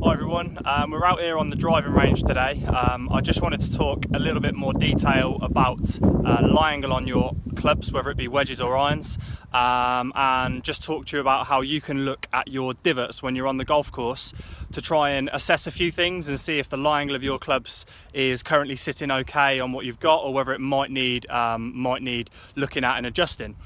Hi everyone, we're out here on the driving range today. I just wanted to talk a little bit more detail about lie angle on your clubs, whether it be wedges or irons, and just talk to you about how you can look at your divots when you're on the golf course to try and assess a few things and see if the lie angle of your clubs is currently sitting okay on what you've got, or whether it might need looking at and adjusting.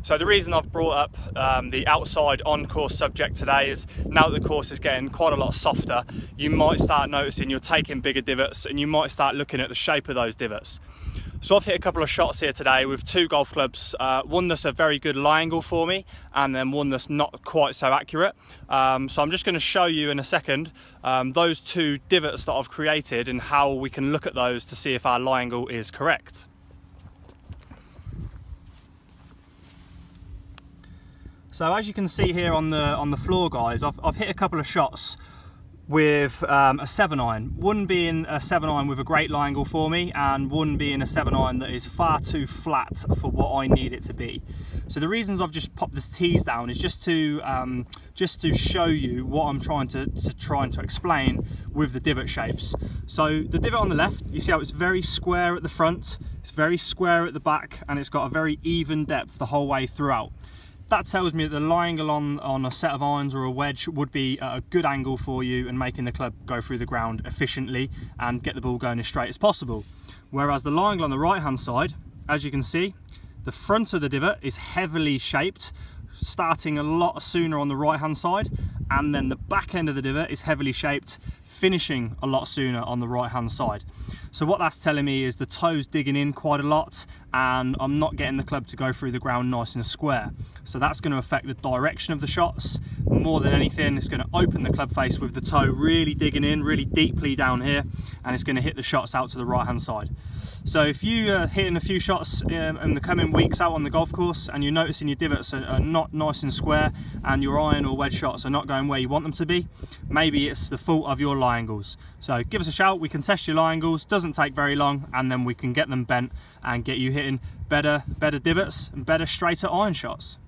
So the reason I've brought up the outside on-course subject today is now that the course is getting quite a lot softer, you might start noticing you're taking bigger divots and you might start looking at the shape of those divots. So I've hit a couple of shots here today with two golf clubs, one that's a very good lie angle for me and then one that's not quite so accurate. So I'm just going to show you in a second those two divots that I've created and how we can look at those to see if our lie angle is correct. So as you can see here on the floor, guys, I've hit a couple of shots with a 7-iron. One being a 7-iron with a great lie angle for me, and one being a 7-iron that is far too flat for what I need it to be. So the reasons I've just popped this tees down is just to show you what I'm trying to explain with the divot shapes. So the divot on the left, you see how it's very square at the front, it's very square at the back, and it's got a very even depth the whole way throughout. That tells me that the lie angle on a set of irons or a wedge would be a good angle for you and making the club go through the ground efficiently and get the ball going as straight as possible. Whereas the lie angle on the right hand side, as you can see, the front of the divot is heavily shaped, starting a lot sooner on the right hand side, and then the back end of the divot is heavily shaped, finishing a lot sooner on the right hand side. So what that's telling me is the toe's digging in quite a lot and I'm not getting the club to go through the ground nice and square. So that's going to affect the direction of the shots more than anything. It's going to open the club face with the toe really digging in really deeply down here, and it's going to hit the shots out to the right hand side. So if you are hitting a few shots in the coming weeks out on the golf course and you're noticing your divots are not nice and square and your iron or wedge shots are not going where you want them to be, maybe it's the fault of your lie angles. So give us a shout, we can test your lie angles, doesn't take very long, and then we can get them bent and get you hitting better divots and better straighter iron shots.